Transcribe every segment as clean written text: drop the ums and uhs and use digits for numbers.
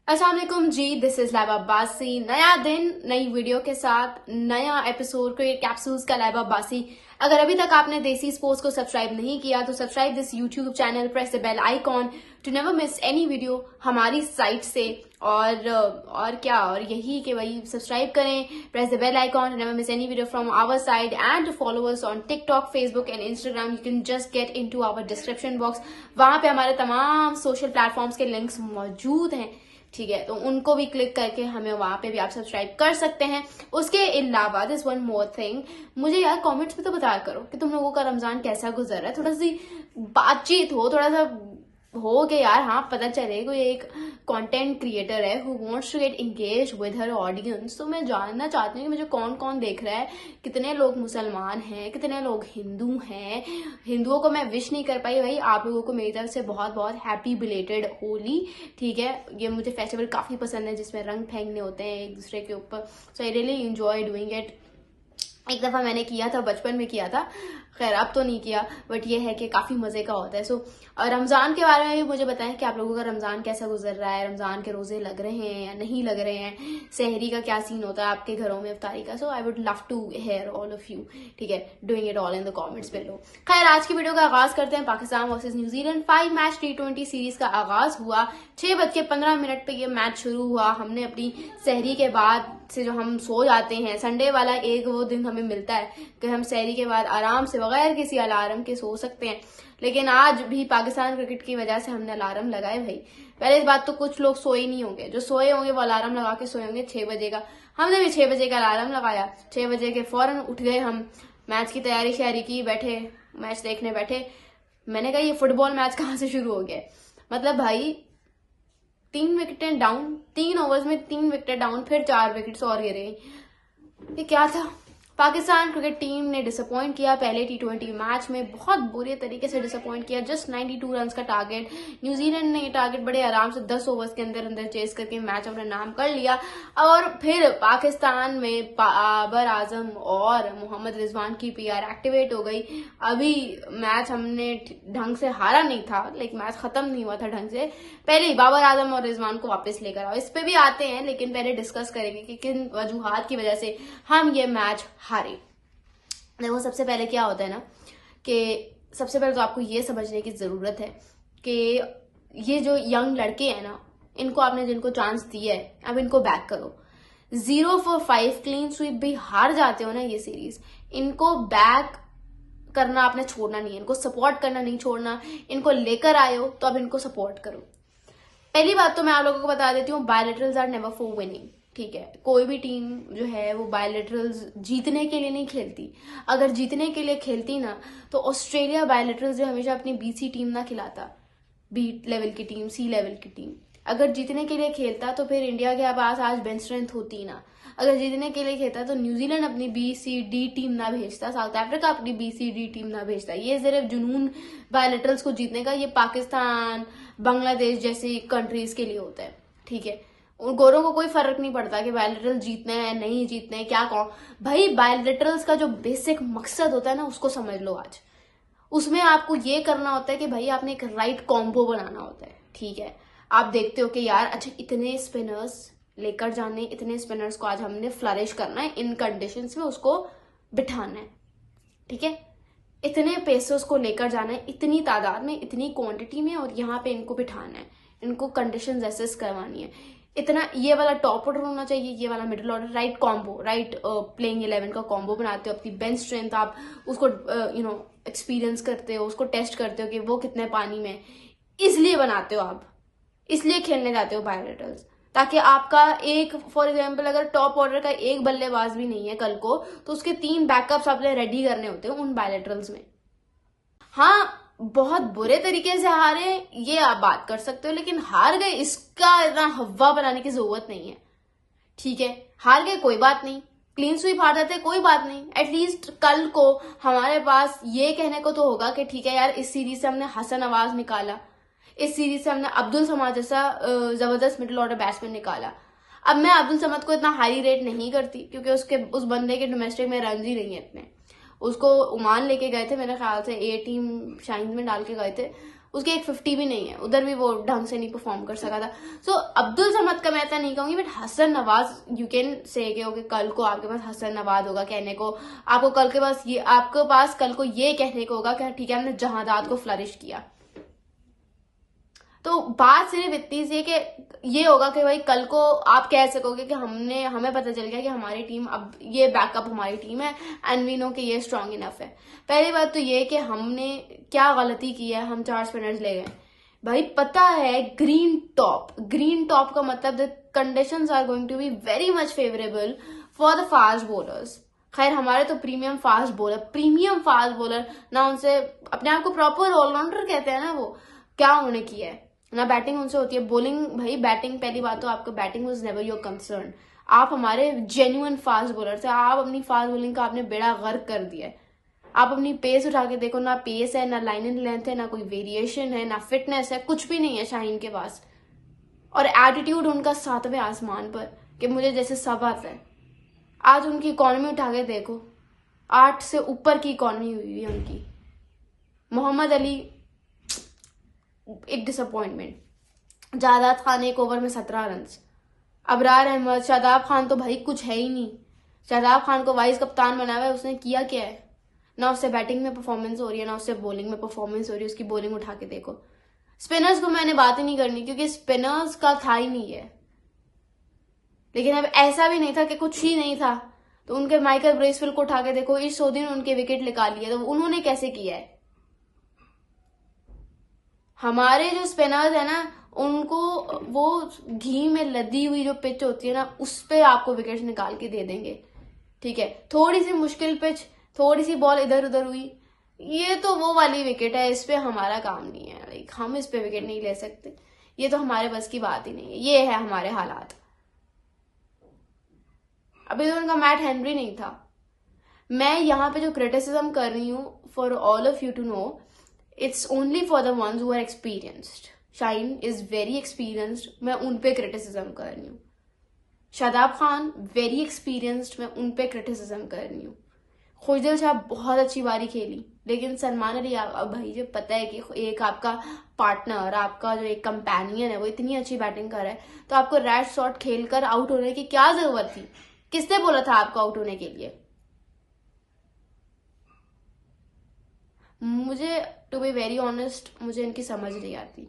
अस्सलाम वालेकुम जी, this is lab Abbasi. नया दिन नई वीडियो के साथ नया एपिसोड क्रिएट कैप्सूल्स का लैब अब्बासी। अगर अभी तक आपने देसी स्पोर्ट्स को सब्सक्राइब नहीं किया तो subscribe this YouTube channel, press the bell icon to never miss any video हमारी साइट से। और क्या, और यही कि भाई सब्सक्राइब करें, press the bell icon to never miss any video from our side and to follow us on TikTok, Facebook and Instagram. You can just get into our description box, वहां पे हमारे तमाम सोशल प्लेटफॉर्म्स के links मौजूद हैं। ठीक है, तो उनको भी क्लिक करके हमें वहां पे भी आप सब्सक्राइब कर सकते हैं। उसके अलावा दिस वन मोर थिंग, मुझे यार कमेंट्स में तो बताया करो कि तुम लोगों का रमजान कैसा गुजर रहा है। थोड़ा सी बातचीत हो, थोड़ा सा हो के यार, हाँ पता चले कोई एक कंटेंट क्रिएटर है who wants to get engage with her audience. तो मैं जानना चाहती हूँ कि मुझे कौन कौन देख रहा है, कितने लोग मुसलमान हैं, कितने लोग हिंदू हैं। हिंदुओं को मैं विश नहीं कर पाई भाई, आप लोगों को मेरी तरफ से बहुत बहुत हैप्पी बिलेटेड होली। ठीक है, ये मुझे फेस्टिवल काफी पसंद है जिसमें रंग फेंकने होते हैं एक दूसरे के ऊपर। So I really enjoy doing it. एक दफा मैंने किया था, बचपन में किया था, खैर अब तो नहीं किया, बट ये है कि काफी मजे का होता है। सो रमजान के बारे में भी मुझे बताएं कि आप लोगों का रमजान कैसा गुजर रहा है, रमजान के रोजे लग रहे हैं या नहीं लग रहे हैं, सहरी का क्या सीन होता है आपके घरों में, इफ्तारी का। So I would love to hear all of you, ठीक है, doing it all in the comments below. खैर, आज की वीडियो का आगाज करते हैं। Pakistan versus New Zealand 5 match T20 series का आगाज हुआ। 6:15 पे ये मैच शुरू हुआ। हमने अपनी सहरी के बाद से, जो हम सो जाते हैं, संडे वाला एक वो दिन हमें मिलता है कि हम सहरी के बाद आराम से बगैर किसी अलार्म के सो सकते हैं, लेकिन आज भी पाकिस्तान क्रिकेट की वजह से हमने अलार्म लगाए भाई। पहले इस बात तो कुछ लोग सोए नहीं होंगे, जो सोए होंगे वो अलार्म लगा के सोए होंगे 6 बजे का। हमने भी 6 बजे का अलार्म लगाया, 6 बजे के फौरन उठ गए हम, मैच की तैयारी श्यारी की, बैठे मैच देखने बैठे। मैंने कहा ये फुटबॉल मैच कहाँ से शुरू हो गया। मतलब भाई 3 विकेटें डाउन, 3 ओवर्स में 3 विकेट डाउन, फिर 4 विकेट्स और गिरे। ये क्या था। पाकिस्तान क्रिकेट टीम ने डिसअपॉइंट किया पहले T20 मैच में, बहुत बुरे तरीके से डिसअपॉइंट किया। जस्ट 92 रन का टारगेट, न्यूजीलैंड ने ये टारगेट बड़े आराम से 10 ओवर्स के अंदर अंदर चेस करके मैच अपना नाम कर लिया। और फिर पाकिस्तान में बाबर आजम और मोहम्मद रिजवान की PR एक्टिवेट हो गई। अभी मैच हमने ढंग से हारा नहीं था, लाइक मैच खत्म नहीं हुआ था ढंग से, पहले ही बाबर आजम और रिजवान को वापस लेकर आओ। इस पे भी आते हैं, लेकिन पहले डिस्कस करेंगे कि किन वजूहात की वजह से हम ये मैच हारे। देखो, सबसे पहले क्या होता है ना, कि सबसे पहले तो आपको ये समझने की जरूरत है कि ये जो यंग लड़के हैं ना, इनको आपने जिनको चांस दिया है, अब इनको बैक करो। 0 for 5 क्लीन स्वीप भी हार जाते हो ना ये सीरीज, इनको बैक करना आपने छोड़ना नहीं है, इनको सपोर्ट करना नहीं छोड़ना। इनको लेकर आए हो तो अब इनको सपोर्ट करो। पहली बात तो मैं आप लोगों को बता देती हूँ, bilaterals are never for winning. ठीक है, कोई भी टीम जो है वो बायलैटरल्स जीतने के लिए नहीं खेलती। अगर जीतने के लिए खेलती ना तो ऑस्ट्रेलिया बायलैटरल्स जो हमेशा अपनी BC टीम ना खिलाता, B लेवल की टीम, C लेवल की टीम। अगर जीतने के लिए खेलता तो फिर इंडिया के पास आज बेंच स्ट्रेंथ होती ना। अगर जीतने के लिए खेलता तो न्यूजीलैंड अपनी BCD टीम ना भेजता, साउथ अफ्रीका अपनी BCD टीम ना भेजता। ये सिर्फ जुनून बायलैटरल्स को जीतने का, ये पाकिस्तान, बांग्लादेश जैसी कंट्रीज के लिए होता है। ठीक है, उन गोरों को कोई फर्क नहीं पड़ता कि बायलैटरल जीतने हैं नहीं जीतने हैं, क्या कौन। भाई बायलैटरल्स का जो बेसिक मकसद होता है ना, उसको समझ लो आज। उसमें आपको ये करना होता है कि भाई आपने एक राइट कॉम्बो बनाना होता है। ठीक है, आप देखते हो कि यार अच्छा इतने स्पिनर्स लेकर जाने, इतने स्पिनर्स को आज हमने फ्लरिश करना है, इन कंडीशंस में उसको बिठाना है। ठीक है, इतने पेसर्स को लेकर जाना है, इतनी तादाद में, इतनी क्वांटिटी में, और यहाँ पे इनको बिठाना है, इनको कंडीशंस एसेस करवानी है। इतना ये वाला टॉप ऑर्डर होना चाहिए, ये वाला middle order, right combo, right playing 11 का कॉम्बो बनाते हो। अपनी बेंच स्ट्रेंथ आप उसको एक्सपीरियंस करते हो, उसको टेस्ट करते हो कि वो कितने पानी में, इसलिए बनाते हो आप, इसलिए खेलने जाते हो बायलैटरल्स, ताकि आपका एक, फॉर एग्जाम्पल अगर टॉप ऑर्डर का एक बल्लेबाज भी नहीं है कल को, तो उसके 3 बैकअप्स आपने रेडी करने होते हैं उन बायलैटरल्स में। हाँ, बहुत बुरे तरीके से हारे ये आप बात कर सकते हो, लेकिन हार गए इसका इतना हवा बनाने की जरूरत नहीं है। ठीक है, हार गए कोई बात नहीं, क्लीन स्वीप हार जाते कोई बात नहीं, एटलीस्ट कल को हमारे पास ये कहने को तो होगा कि ठीक है यार, इस सीरीज से हमने हसन नवाज निकाला, इस सीरीज से हमने अब्दुल समद जैसा जबरदस्त मिडिल ऑर्डर बैट्समैन निकाला। अब मैं अब्दुल समद को इतना हाई रेट नहीं करती, क्योंकि उस बंदे के डोमेस्टिक में रन ही नहीं है इतने। उसको ओमान लेके गए थे, मेरे ख्याल से A टीम शाइन में डाल के गए थे, उसके एक 50 भी नहीं है, उधर भी वो ढंग से नहीं परफॉर्म कर सका था। सो अब्दुल समद का मैं ऐसा नहीं कहूंगी, but Hasan Nawaz you can say कि ओके कल को आपके पास हसन नवाज होगा कहने को, आपको कल को ये कहने को होगा कि ठीक है हमने जहादात को फ्लरिश किया। तो बात सिर्फ इतनी सी है कि ये होगा कि भाई कल को आप कह सकोगे कि हमें पता चल गया कि हमारी टीम अब ये बैकअप हमारी टीम है एंड वी नो कि ये स्ट्रांग इनफ है। पहली बात तो ये कि हमने क्या गलती की है, हम 4 स्पिनर्स ले गए भाई। पता है ग्रीन टॉप का मतलब the conditions are going to be very much favourable for the fast bowlers. खैर हमारे तो प्रीमियम फास्ट बॉलर ना, उनसे अपने आप को प्रॉपर ऑलराउंडर कहते हैं ना, वो क्या उन्होंने किया है ना, बैटिंग उनसे होती है। बॉलिंग भाई बैटिंग, पहली बात तो आपका batting was never your concern. आप हमारे जेन्युइन फास्ट बॉलर थे, आप अपनी फास्ट बॉलिंग का आपने बेड़ा गर्क कर दिया है। आप अपनी पेस उठा के देखो, ना पेस है, ना लाइन इन लेंथ है, ना कोई वेरिएशन है, ना फिटनेस है, कुछ भी नहीं है शाहीन के पास। और एटीट्यूड उनका 7वें आसमान पर कि मुझे जैसे सब आता है। आज उनकी इकॉनमी उठा के देखो, 8 से ऊपर की इकॉनमी हुई है उनकी। मोहम्मद अली एक डिसअपॉइंटमेंट, जादाद खान एक ओवर में 17 रन, अबरार अहमद, शादाब खान तो भाई कुछ है ही नहीं। शादाब खान को वाइस कप्तान बनाया है, उसने किया क्या है? ना उससे बैटिंग में परफॉर्मेंस हो रही है, ना उससे बॉलिंग में परफॉर्मेंस हो रही है। उसकी बॉलिंग उठा के देखो। स्पिनर्स को मैंने बात ही नहीं करनी क्योंकि स्पिनर्स का था ही नहीं है, लेकिन अब ऐसा भी नहीं था कि कुछ ही नहीं था। तो उनके माइकल ब्रेसवेल को उठा के देखो, इस 100 दिन उनके विकेट निकाल लिए, तो उन्होंने कैसे किया है? हमारे जो स्पिनर्स है ना, उनको वो घी में लदी हुई जो पिच होती है ना, उस पे आपको विकेट निकाल के दे देंगे। ठीक है, थोड़ी सी मुश्किल पिच, थोड़ी सी बॉल इधर उधर हुई, ये तो वो वाली विकेट है, इस पे हमारा काम नहीं है। लाइक हम इस पे विकेट नहीं ले सकते, ये तो हमारे बस की बात ही नहीं है। ये है हमारे हालात। अभी तो उनका मैट हेनरी नहीं था। मैं यहाँ पे जो क्रिटिसिज्म कर रही हूँ, for all of you to know, it's only for the ones who are experienced. Shaheen is very experienced, मैं उन पे क्रिटिसिज्म कर रही हूँ। शादाब खान वेरी एक्सपीरियंस्ड, मैं उन पे क्रिटिसिज्म कर रही हूँ। खुशदिल शाह बहुत अच्छी बारी खेली, लेकिन सलमान अली अब भाई जब पता है कि एक आपका पार्टनर, आपका जो एक कंपेनियन है वो इतनी अच्छी बैटिंग कर रहा है, तो आपको रैश शॉट खेलकर आउट होने की क्या जरूरत थी? किसने बोला था आपको आउट होने के लिए? मुझे टू बी वेरी ऑनेस्ट, मुझे इनकी समझ नहीं आती।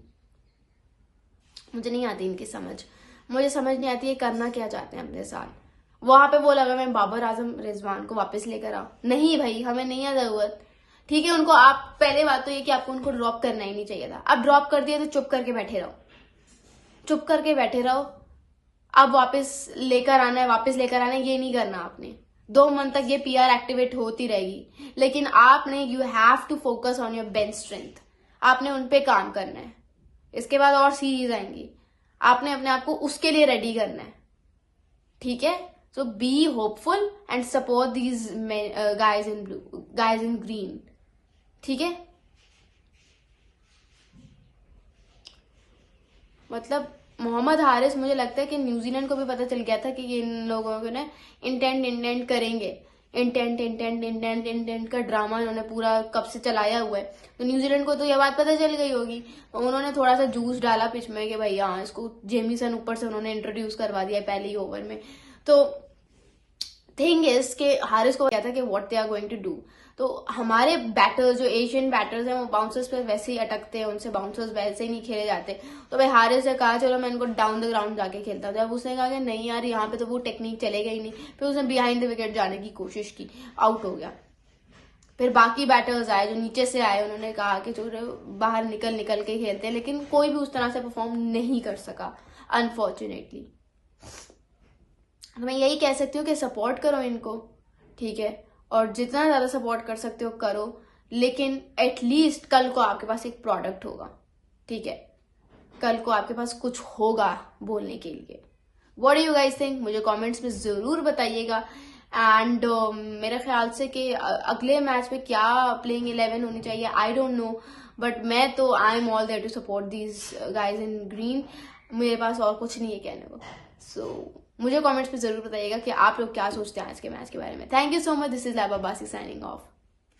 मुझे नहीं आती इनकी समझ। मुझे समझ नहीं आती है करना क्या चाहते हैं अपने साथ। वहां पे वो लगा मैं बाबर आजम रिजवान को वापस लेकर आऊं। नहीं भाई, हमें नहीं है जरूरत। ठीक है, उनको आप, पहले बात तो ये कि आपको उनको ड्रॉप करना ही नहीं चाहिए था। अब ड्रॉप कर दिया तो चुप करके बैठे रहो। अब वापस लेकर आना है, ये नहीं करना आपने। 2 मंथ तक ये PR एक्टिवेट होती रहेगी, लेकिन आपने you have to focus on your bench strength. आपने उन पे काम करना है। इसके बाद और सीरीज आएंगी, आपने अपने आप को उसके लिए रेडी करना है। ठीक है, so be hopeful and support these guys in blue, guys in green. ठीक है, मतलब मोहम्मद हारिस, मुझे लगता है कि न्यूजीलैंड को भी पता चल गया था कि इन लोगों को ना इंटेंट करेंगे। इंटेंट का ड्रामा इन्होंने पूरा कब से चलाया हुआ है, तो न्यूजीलैंड को तो यह बात पता चल गई होगी। उन्होंने थोड़ा सा जूस डाला पिच में कि भाई हाँ, इसको जेमीसन ऊपर से उन्होंने इंट्रोड्यूस करवा दिया पहले ही ओवर में। तो थिंग इज के हारिस को क्या था कि what they are going to do. तो हमारे बैटर्स, जो एशियन बैटर्स हैं, वो बाउंसर्स पे वैसे ही अटकते हैं, उनसे बाउंसर्स वैसे ही नहीं खेले जाते। तो भाई हारिस ने कहा चलो मैं इनको डाउन द ग्राउंड जाके खेलता हूँ। जब उसने कहा कि नहीं यार, यहाँ पे तो वो टेक्निक चलेगा ही नहीं, फिर उसने बिहाइंड द विकेट जाने की कोशिश की, आउट हो गया। फिर बाकी बैटर्स आए जो नीचे से आए, उन्होंने कहा कि जो बाहर निकल के खेलते हैं, लेकिन कोई भी उस तरह से परफॉर्म नहीं कर सका अनफॉर्चुनेटली। मैं यही कह सकती हूँ कि सपोर्ट करो इनको, ठीक है, और जितना ज्यादा सपोर्ट कर सकते हो करो, लेकिन एटलीस्ट कल को आपके पास एक प्रोडक्ट होगा। ठीक है, कल को आपके पास कुछ होगा बोलने के लिए। What do you guys think? मुझे कमेंट्स में जरूर बताइएगा। एंड मेरे ख्याल से कि अगले मैच में क्या प्लेइंग 11 होनी चाहिए, आई डोंट नो, बट मैं तो I am all there to support these guys in green. मेरे पास और कुछ नहीं है कहने को। सो मुझे कमेंट्स में जरूर बताइएगा कि आप लोग क्या सोचते हैं आज के मैच के बारे में। Thank you so much. This is Laiba Basi signing of.